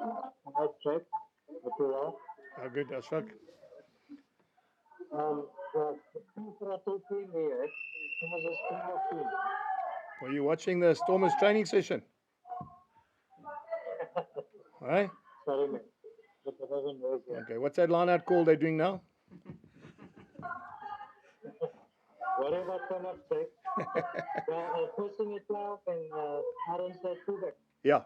That's right. Okay, yeah. How good, Ashfaq? The team for a two team here, it was a Springbok team. Were you watching the Stormers training session? Right? Sorry, man. But that doesn't work here. Okay, what's that line out call they're doing now? Whatever Connacht said, they are pushing it now and Aaron said two back. Yeah.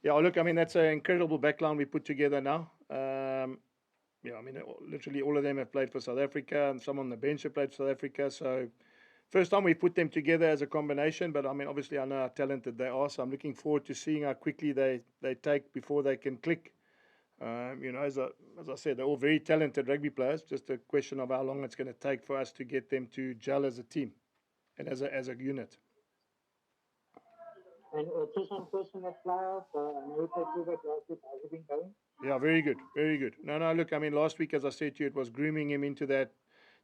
Yeah, look, I mean, that's an incredible backline we put together now. Yeah, I mean, literally all of them have played for South Africa, and some on the bench have played for South Africa. So, first time we put them together as a combination, but I mean, obviously, I know how talented they are. So, I'm looking forward to seeing how quickly they take before they can click. As I said, they're all very talented rugby players. Just a question of how long it's going to take for us to get them to gel as a team and as a unit. And just one question at playoff. I know you played two back last week. How's it been going? Yeah, very good, very good. No, no, look, I mean, last week, as I said to you, it was grooming him into that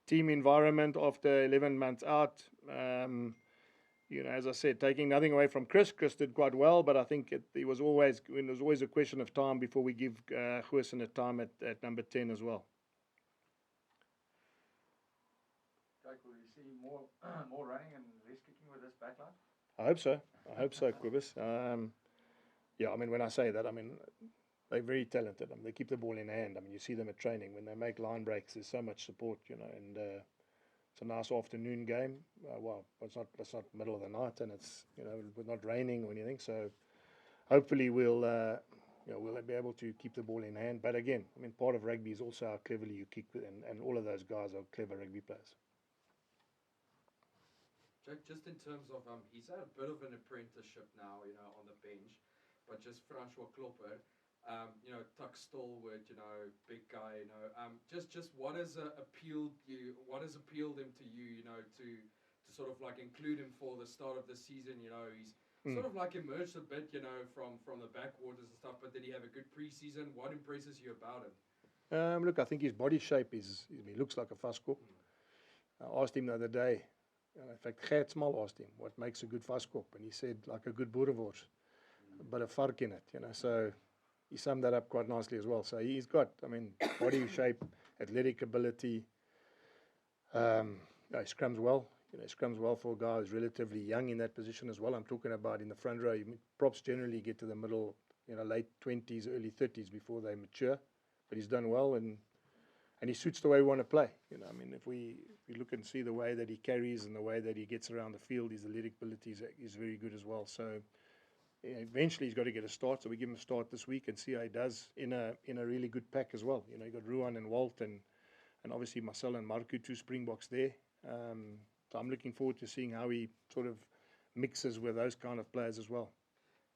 team environment after 11 months out. As I said, taking nothing away from Chris. Chris did quite well, but I think it was always a question of time before we give Goosen a time at number 10 as well. Jake, will you see more more running and less kicking with this backline? I hope so. I hope so, Quibus. Yeah, I mean, when I say that, I mean, they're very talented. I mean, they keep the ball in hand. I mean, you see them at training. When they make line breaks, there's so much support, and it's a nice afternoon game. Well, it's not middle of the night, and it's not raining or anything. So hopefully we'll be able to keep the ball in hand. But again, I mean, part of rugby is also how cleverly you kick, and all of those guys are clever rugby players. Jake, just in terms of he's had a bit of an apprenticeship now, on the bench, but just Francois Klopper, tuck stalwart, big guy, just what has appealed him to you, to sort of like include him for the start of the season, he's sort of like emerged a bit, from the backwaters and stuff, but did he have a good preseason? What impresses you about him? Look, I think his body shape he looks like a Fasco. I asked him the other day. In fact, Gert Smal asked him what makes a good vaskop, and he said like a good boerewors, but a vark in it, So he summed that up quite nicely as well. So he's got, I mean, body shape, athletic ability. He scrums well. He scrums well for a guy who's relatively young in that position as well. I'm talking about in the front row. Props generally get to the middle, late 20s, early 30s before they mature. But he's done well, and he suits the way we want to play. I mean, if we look and see the way that he carries and the way that he gets around the field, his athletic ability is very good as well. So eventually he's got to get a start. So we give him a start this week and see how he does in a really good pack as well. You got Ruan and Walt and obviously Marcel and Marku, two Springboks there. So I'm looking forward to seeing how he sort of mixes with those kind of players as well.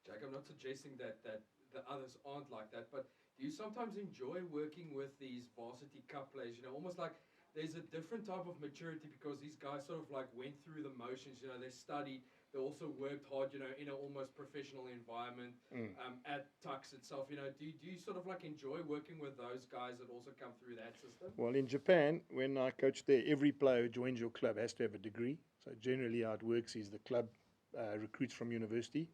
Jack, I'm not suggesting that the others aren't like that, but do you sometimes enjoy working with these varsity cup players? Almost like there's a different type of maturity because these guys sort of like went through the motions. They studied, they also worked hard. In an almost professional environment at Tux itself. Do you sort of like enjoy working with those guys that also come through that system? Well, in Japan, when I coached there, every player who joins your club has to have a degree. So generally, how it works is the club recruits from university.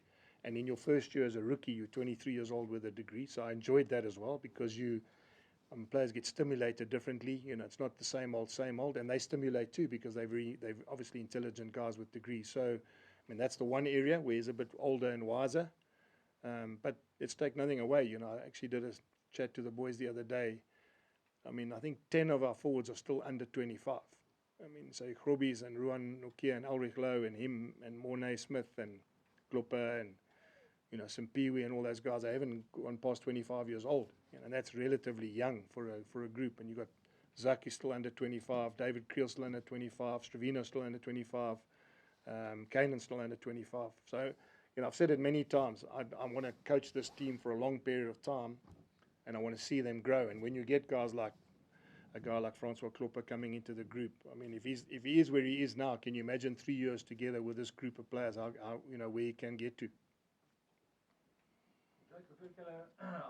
And in your first year as a rookie, you're 23 years old with a degree. So I enjoyed that as well because players get stimulated differently. It's not the same old, and they stimulate too because they're obviously intelligent guys with degrees. So, I mean, that's the one area where he's a bit older and wiser. But let's take nothing away. I actually did a chat to the boys the other day. I mean, I think 10 of our forwards are still under 25. I mean, so Grobbies and Ruan Nokia and Ulrich Lowe and him and Mornay Smith and Klopper and Simpiwe and all those guys, they haven't gone past 25 years old, and that's relatively young for a group. And you got Zaki still under 25, David Creel still under 25, Stravino still under 25, Kanan still under 25. So, I've said it many times. I want to coach this team for a long period of time, and I want to see them grow. And when you get guys like a guy like Francois Klopper coming into the group, I mean, if he is where he is now, can you imagine 3 years together with this group of players? How where he can get to? Jake, hoe het julle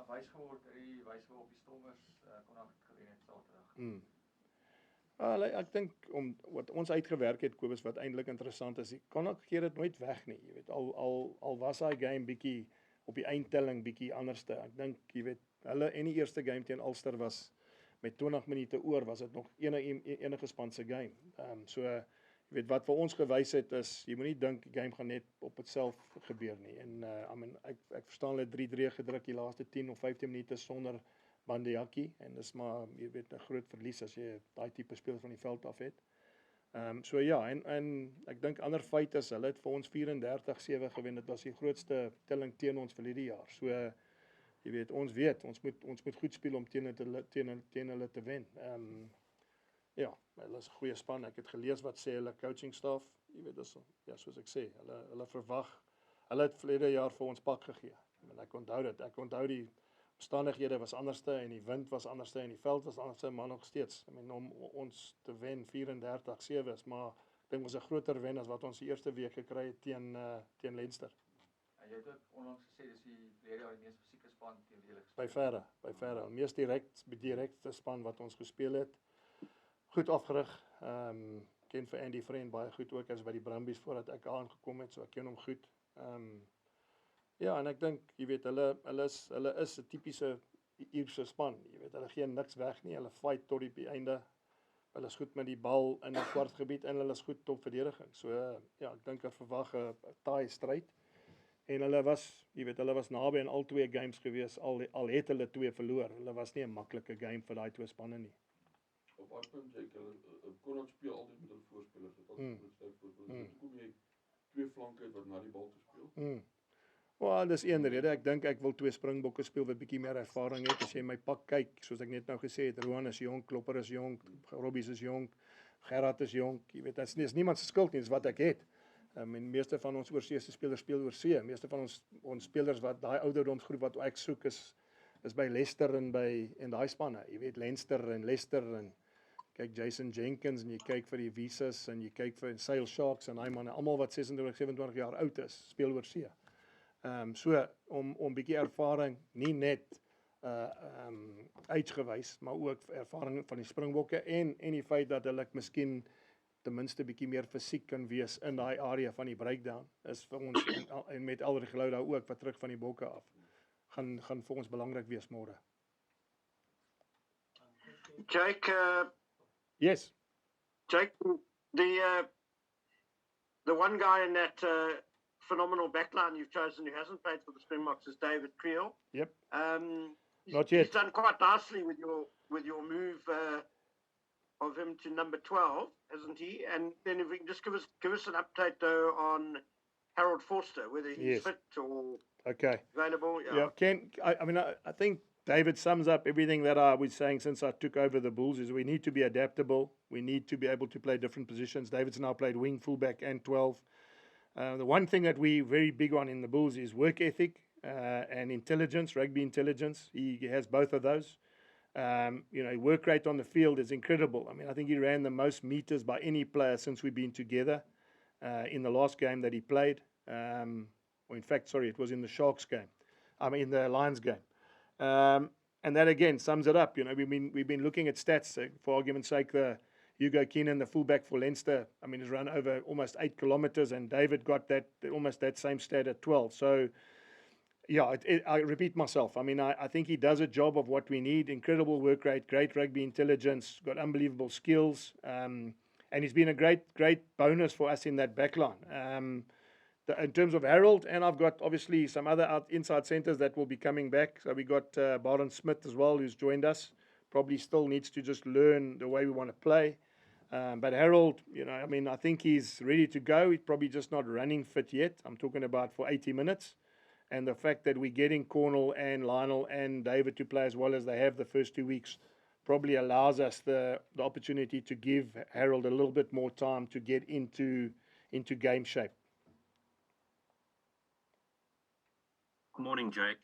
wys geword wys op die Stormers Connacht gewen het Saterdag? Ek dink wat ons uitgewerk het, Kobus, wat eintlik interessant is, Connacht gee dit nooit weg nie. Jy weet, al was daai game bietjie op die eindtelling bietjie anderste. Ek dink, jy weet, hulle en die eerste game teen Ulster was met 20 minute oor, was dit nog enige span se game. So, jy weet, wat vir ons gewys het is, jy moet nie dink die game gaan net op dit self gebeur nie. En ek verstaan hulle 3-3 gedruk die laaste 10 of 15 minute sonder Bandejakkie, en dis maar, jy weet, 'n groot verlies as jy daai tipe speler van die veld af het. So ja, en ek dink ander feit is, hulle het vir ons 34-7 gewen, dit was die grootste telling teen ons vir die jaar. So, jy weet, ons moet goed speel om teen hulle te wen. Ja, hulle is 'n goeie span. Ek het gelees wat sê hulle coaching staff, jy weet, dis ja, soos ek sê, hulle verwag, hulle het verlede jaar vir ons pak gegee. Ek onthou dit. Ek onthou die omstandighede was anderste en die wind was anderste en die veld was anderste, maar nog steeds. Om ons te wen 34-7 is, maar ek dink ons 'n groter wen as wat ons die eerste week gekry het teen Leinster. En jy het ook onlangs gesê dis die verlede jaar die mees fisieke span teen wie jy By verre. Die mees direkte span wat ons gespeel het. Goed afgerig. Ken vir Andy Friend baie goed ook as by die Brumbies voordat ek aangekom het, so ek ken hom goed. Ja, en ek dink, jy weet, hulle is 'n tipiese Ierse span. Jy weet, hulle gee niks weg nie. Hulle fight tot die einde. Hulle is goed met die bal in 'n kwartgebied en hulle is goed op verdediging. So ja, ek dink ek verwag 'n taai stryd. En hulle was naby in al twee games gewees, al het hulle 2 verloor. Hulle was nie 'n maklike game vir daai 2 spanne nie. Op wat punt jy Connacht speel altyd met hulle voorspelers, dit altyd met sterk voorspelers. Kom jy 2 flanke uit wat na die bal toe speel? Wel, dis een rede. Ek dink ek wil 2 springbokke speel wat bietjie meer ervaring het. As jy my pak kyk, soos ek net nou gesê het, Roan is jonk, Klopper is jonk, Robbies is jonk, Gerard is jonk. Jy weet, dit is niemand se skuld nie, dis wat ek het. En meeste van ons oorseese spelers speel oorsee. Meeste van ons spelers wat daai ouderdomsgroep wat ek soek is by Leicester en daai spanne. Jy weet, Leinster en Leicester en kyk Jason Jenkins en jy kyk vir die Visas en jy kyk vir Sale Sharks en daai manne, almal wat 26, 27 jaar oud is, speel oorsee. So om bietjie ervaring, nie net uitgewys, maar ook ervaring van die Springbokke en die feit dat hulle miskien ten minste bietjie meer fisiek kan wees in daai area van die breakdown, is vir ons en met Elrich Louw daar ook wat terug van die bokke af, gaan vir ons belangrik wees môre. Jake, Yes. Jake, the one guy in that phenomenal backline you've chosen who hasn't played for the Springboks is David Creel. Yep. Not yet. He's done quite nicely with your move of him to number 12, hasn't he? And then if we can just give us an update though on Harold Forster, whether he's fit or available. Yeah, I think David sums up everything that I was saying since I took over the Bulls, is we need to be adaptable. We need to be able to play different positions. David's now played wing, fullback and 12. The one thing that we're very big on in the Bulls is work ethic and intelligence, rugby intelligence. He has both of those. Work rate on the field is incredible. I think he ran the most meters by any player since we've been together in the last game that he played. It was in the Sharks game. In the Lions game. And that again sums it up. We've been looking at stats, for argument's sake, Hugo Keenan, the fullback for Leinster, he's run over almost 8 kilometers, and David got almost that same stat at 12. So, yeah, I repeat myself. I think he does a job of what we need. Incredible work rate, great rugby intelligence, got unbelievable skills, and he's been a great bonus for us in that backline. In terms of Harold, and I've got obviously some other inside centers that will be coming back. So we got Baron Smith as well, who's joined us. Probably still needs to just learn the way we want to play. But Harold, I think he's ready to go. He's probably just not running fit yet. I'm talking about for 80 minutes. And the fact that we're getting Cornell and Lionel and David to play as well as they have the first 2 weeks probably allows us the opportunity to give Harold a little bit more time to get into game shape. Good morning, Jake.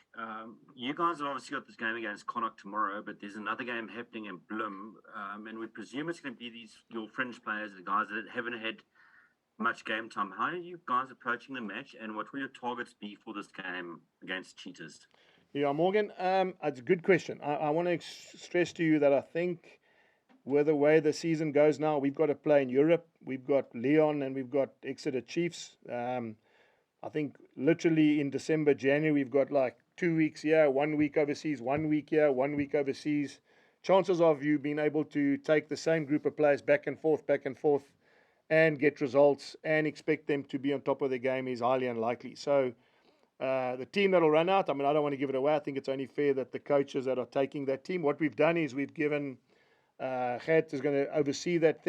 You guys have obviously got this game against Connacht tomorrow, but there's another game happening in Bloem, and we presume it's going to be your fringe players, the guys that haven't had much game time. How are you guys approaching the match, and what will your targets be for this game against Cheetahs? Yeah, Morgan, it's a good question. I want to stress to you that I think with the way the season goes now, we've got to play in Europe. We've got Leon and we've got Exeter Chiefs. I think literally in December, January, we've got like 2 weeks here, 1 week overseas, 1 week here, 1 week overseas. Chances of you being able to take the same group of players back and forth, and get results and expect them to be on top of the game is highly unlikely. So the team that will run out, I mean, I don't want to give it away. I think it's only fair that the coaches that are taking that team, what we've done is we've given Gert is going to oversee that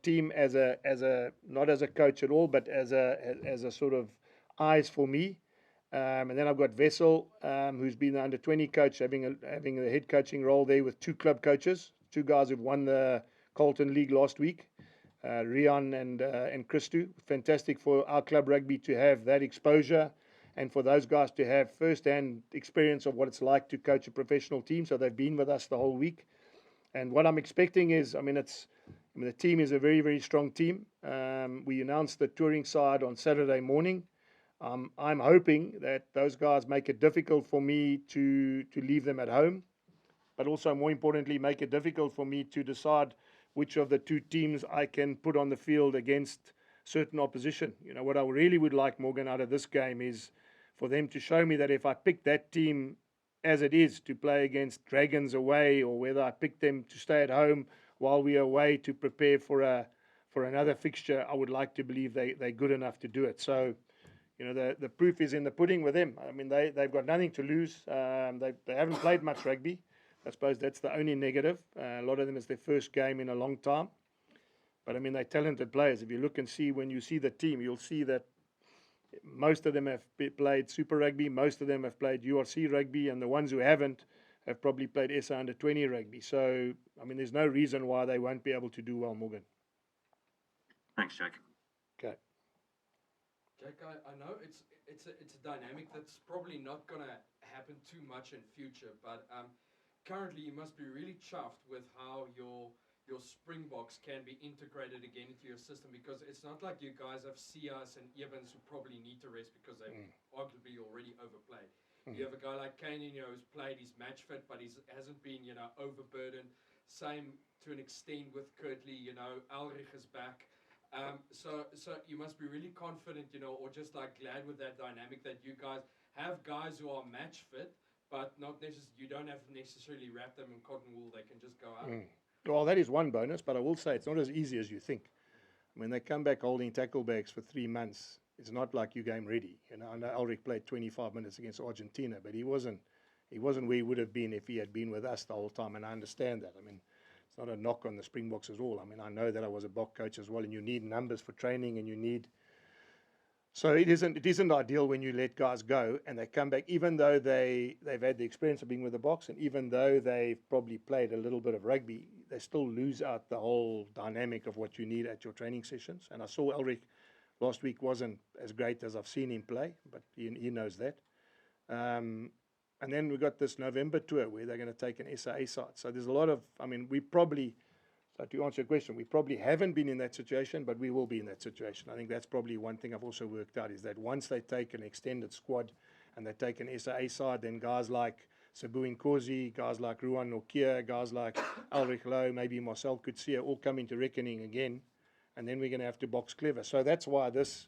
team as a not as a coach at all, but as a sort of eyes for me. And then I've got Wessel, who's been the under-20 coach, having the head coaching role there with 2 club coaches, 2 guys who've won the Carlton League last week, Rian and Christou. Fantastic for our club rugby to have that exposure and for those guys to have first-hand experience of what it's like to coach a professional team. So they've been with us the whole week. And what I'm expecting is, the team is a very, very strong team. We announced the touring side on Saturday morning. I'm hoping that those guys make it difficult for me to leave them at home, but also more importantly, make it difficult for me to decide which of the 2 teams I can put on the field against certain opposition. You know, what I really would like, Morgan, out of this game is for them to show me that if I pick that team as it is to play against Dragons away, or whether I pick them to stay at home while we are away to prepare for another fixture, I would like to believe they're good enough to do it. So, you know, the proof is in the pudding with them. I mean, they've got nothing to lose. They haven't played much rugby. I suppose that's the only negative. A lot of them is their first game in a long time. But, I mean, they're talented players. If you look and see, when you see the team, you'll see that most of them have played Super Rugby. Most of them have played URC Rugby. And the ones who haven't have probably played SA Under-20 Rugby. So, I mean, there's no reason why they won't be able to do well, Morgan. Thanks, Jake. Okay. Jake, I know it's a dynamic that's probably not going to happen too much in future, but currently you must be really chuffed with how your Springboks can be integrated again into your system, because it's not like you guys have Sias and Evans who probably need to rest because they've arguably already overplayed. You have a guy like Kane, who's played, he's match fit, but he hasn't been, overburdened. Same to an extent with Kirtley, Ulrich is back. So you must be really confident, or just like glad with that dynamic that you guys have guys who are match fit, but not necessarily, you don't have to necessarily wrap them in cotton wool. They can just go out. Well, that is one bonus, but I will say it's not as easy as you think. When they come back holding tackle bags for 3 months, it's not like you're game ready. I know Ulrich played 25 minutes against Argentina, but he wasn't where he would have been if he had been with us the whole time, and I understand that. I mean, it's not a knock on the Springboks at all. I mean, I know that I was a Bok coach as well, and you need numbers for training, and you need... So it isn't ideal when you let guys go and they come back, even though they've had the experience of being with the Boks, and even though they've probably played a little bit of rugby, they still lose out the whole dynamic of what you need at your training sessions. And I saw Ulrich last week wasn't as great as I've seen him play, but he knows that. And then we got this November tour where they're going to take an SAA side. So there's a lot of, so to answer your question, we probably haven't been in that situation, but we will be in that situation. I think that's probably one thing I've also worked out, is that once they take an extended squad and they take an SAA side, then guys like Sabu Nkosi, guys like Ruan Nokia, guys like Ulrich Lowe, maybe Marcel Coetzee all come into reckoning again, and then we're going to have to box clever. So that's why this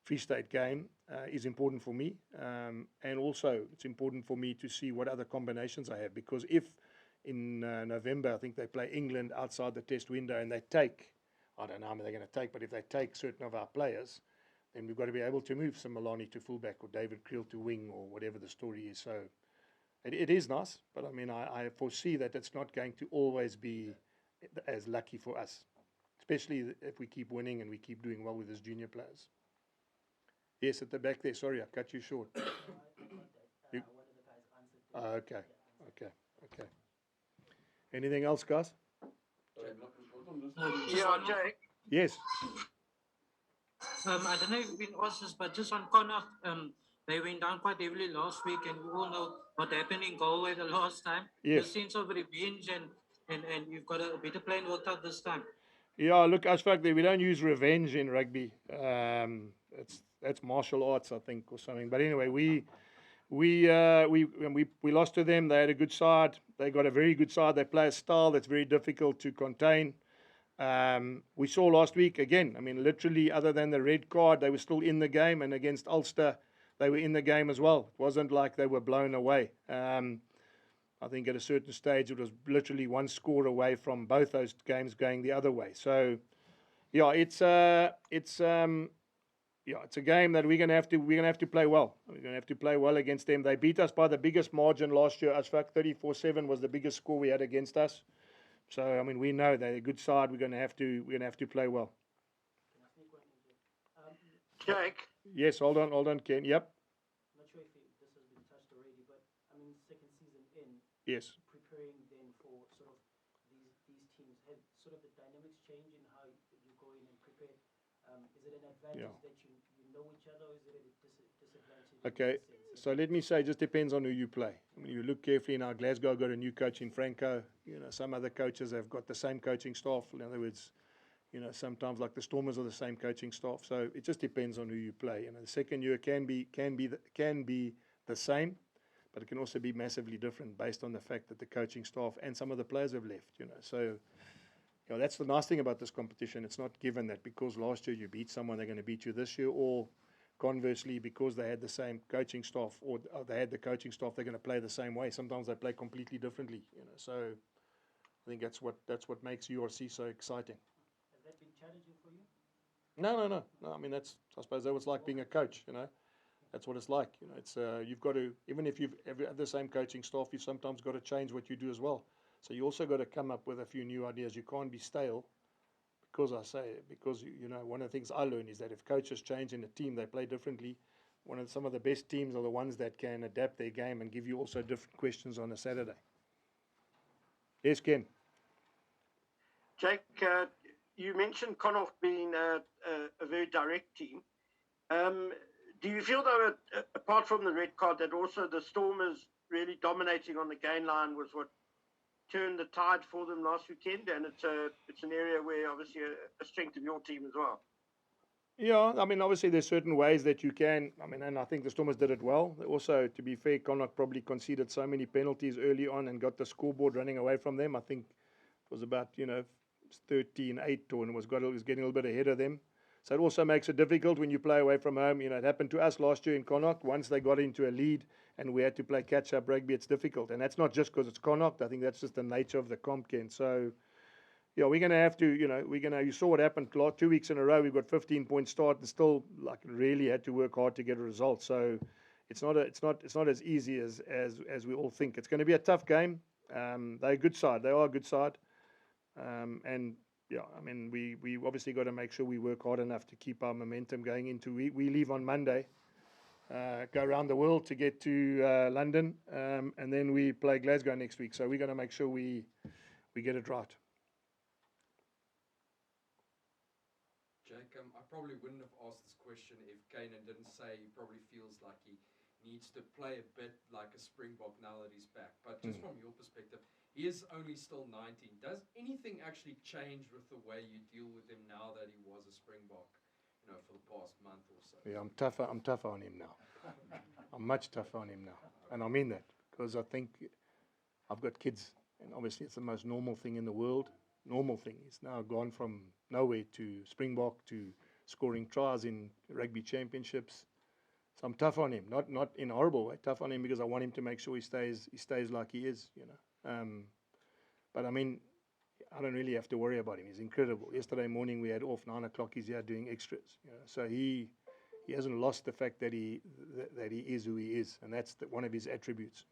Free State game is important for me, and also it's important for me to see what other combinations I have, because if in November, I think they play England outside the test window, and they take, I don't know how many they're going to take, but if they take certain of our players, then we've got to be able to move Simelane to fullback or David Creel to wing, or whatever the story is. So it is nice, but I mean, I foresee that it's not going to always be as lucky for us, especially if we keep winning and we keep doing well with these junior players. Yes, at the back there. Sorry, I cut you short. Okay. Anything else, guys? Yeah, Jake. Yes. I don't know if you've been asked this, but just on Connacht, they went down quite heavily last week, and we all know what happened in Galway the last time. Yes. The sense of revenge, and you've got a better plan worked out this time. Yeah, look, Ashfaq, we don't use revenge in rugby. That's martial arts, I think, or something. But anyway, we lost to them. They had a good side. They got a very good side. They play a style that's very difficult to contain. We saw last week again. I mean, literally, other than the red card, they were still in the game, and against Ulster, they were in the game as well. It wasn't like they were blown away. I think at a certain stage, it was literally one score away from both those games going the other way. So, yeah, it's a game that we're gonna have to play well. We're gonna have to play well against them. They beat us by the biggest margin last year. As fact, 34-7 was the biggest score we had against us. So I mean, we know they're a good side. We're gonna have to play well. Jake, Yes, hold on, Ken. Yep. Not sure if this has been touched already, but I mean, second season in, Yes. preparing then for sort of these teams, have sort of the dynamics change in how you go in and prepare? Is it an advantage that you know each other, or is it a disadvantage? Okay, so let me say, it just depends on who you play. I mean, you look carefully now. Glasgow got a new coach in Franco. You know, some other coaches have got the same coaching staff. In other words, you know, sometimes like the Stormers are the same coaching staff. So it just depends on who you play. You know, the second year can be the same, but it can also be massively different based on the fact that the coaching staff and some of the players have left. You know, so you know, that's the nice thing about this competition. It's not given that because last year you beat someone, they're going to beat you this year, or conversely, because they had the same coaching staff or they had the coaching staff, they're going to play the same way. Sometimes they play completely differently. You know, so I think that's what makes URC so exciting. Has that been challenging for you? No. I mean, I suppose that was like being a coach. You know, that's what it's like. You know, it's you've got to, even if you've had the same coaching staff, you've sometimes got to change what you do as well. So you also got to come up with a few new ideas. You can't be stale. Because you know, one of the things I learned is that if coaches change in a team, they play differently. Some of the best teams are the ones that can adapt their game and give you also different questions on a Saturday. Yes, Ken. Jake, you mentioned Connacht being a very direct team. Do you feel, though, apart from the red card, that also the Stormers really dominating on the gain line was what turned the tide for them last weekend? And it's an area where obviously a strength of your team as well. Yeah, I mean, obviously there's certain ways that you can. I mean, and I think the Stormers did it well. Also, to be fair, Connacht probably conceded so many penalties early on and got the scoreboard running away from them. I think it was about 13-8, and it was getting a little bit ahead of them. So it also makes it difficult when you play away from home. You know, it happened to us last year in Connacht. Once they got into a lead and we had to play catch-up rugby, it's difficult. And that's not just because it's Connacht. I think that's just the nature of the comp, Ken. So, yeah, we're going to have to, you saw what happened 2 weeks in a row. We've got 15-point start and still really had to work hard to get a result. So it's not as easy as we all think. It's going to be a tough game. They're a good side. They are a good side. And yeah, I mean, we obviously got to make sure we work hard enough to keep our momentum going into. We leave on Monday, go around the world to get to London, and then we play Glasgow next week. So we're going to make sure we get it right. Jake, I probably wouldn't have asked this question if Kanan didn't say he probably feels like he needs to play a bit like a Springbok now that he's back. But just from your perspective, he is only still 19. Does anything actually change with the way you deal with him now that he was a Springbok, for the past month or so? Yeah, I'm tougher on him now. I'm much tougher on him now. And I mean that because I think I've got kids, and obviously it's the most normal thing in the world. Normal thing. He's now gone from nowhere to Springbok to scoring tries in rugby championships. So I'm tough on him, not in a horrible way. Tough on him because I want him to make sure he stays like he is, But I mean, I don't really have to worry about him. He's incredible. Yesterday morning we had off 9 o'clock. He's here doing extras. So he hasn't lost the fact that he is who he is, and that's one of his attributes.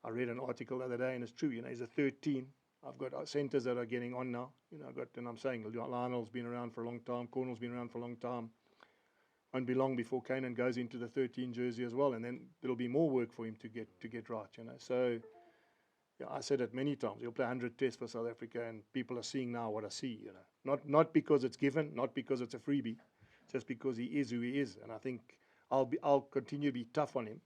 I read an article the other day, and it's true. He's a 13. I've got centres that are getting on now. And I'm saying Lionel's been around for a long time. Cornell's been around for a long time. Won't be long before Kanan goes into the 13 jersey as well, and then there'll be more work for him to get right. So, yeah, I said it many times. He'll play 100 tests for South Africa, and people are seeing now what I see. Not because it's given, not because it's a freebie, just because he is who he is. And I think I'll continue to be tough on him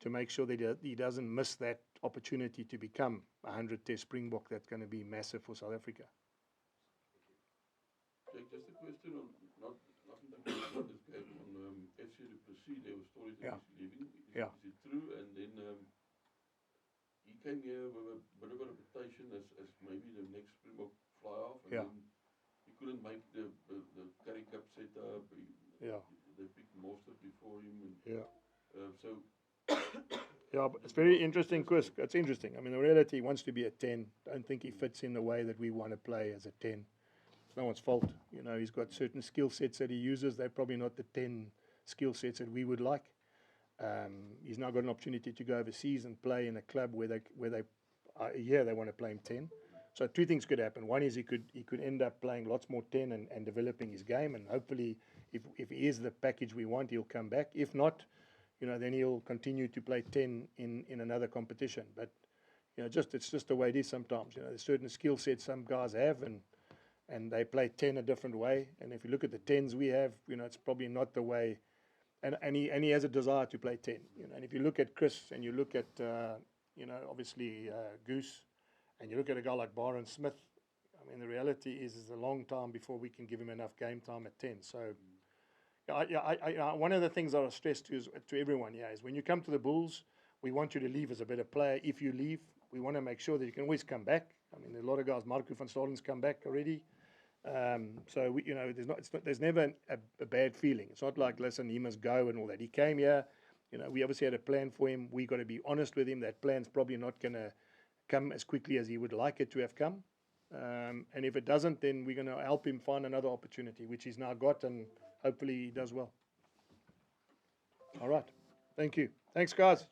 to make sure that he doesn't miss that opportunity to become a 100-test Springbok. That's going to be massive for South Africa. Jake, just a question on nothing to do with this game on FC du Plessis. There were stories that he's leaving. Is it true? And then he came here with a bit of a reputation as maybe the next Springbok fly-off, and then couldn't make the Curry Cup setup. Yeah. They picked Mostert before him. And, Yeah. so Yeah, but it's very interesting, Chris. It's interesting. I mean, the reality, he wants to be a 10. Don't think he fits in the way that we want to play as a 10. It's no one's fault. You know, he's got certain skill sets that he uses. They're probably not the 10 skill sets that we would like. He's now got an opportunity to go overseas and play in a club where they they want to play him 10. So two things could happen. One is he could end up playing lots more 10 and developing his game, and hopefully if he is the package we want, he'll come back. If not, then he'll continue to play 10 in another competition. But it's just the way it is sometimes. There's certain skill sets some guys have, and they play 10 a different way. And if you look at the 10s we have, it's probably not the way. And he has a desire to play 10. And if you look at Chris and you look at obviously Goose, and you look at a guy like Byron Smith, I mean the reality is a long time before we can give him enough game time at 10. So one of the things I stress to everyone is when you come to the Bulls, we want you to leave as a better player. If you leave, we want to make sure that you can always come back. I mean, there are a lot of guys. Marco van Staden's come back already. So there's never a bad feeling. It's not like, listen, he must go and all that. He came here. We obviously had a plan for him. We got to be honest with him. That plan's probably not going to come as quickly as he would like it to have come. And if it doesn't, then we're going to help him find another opportunity, which he's now got, and hopefully he does well. All right. Thank you. Thanks, guys.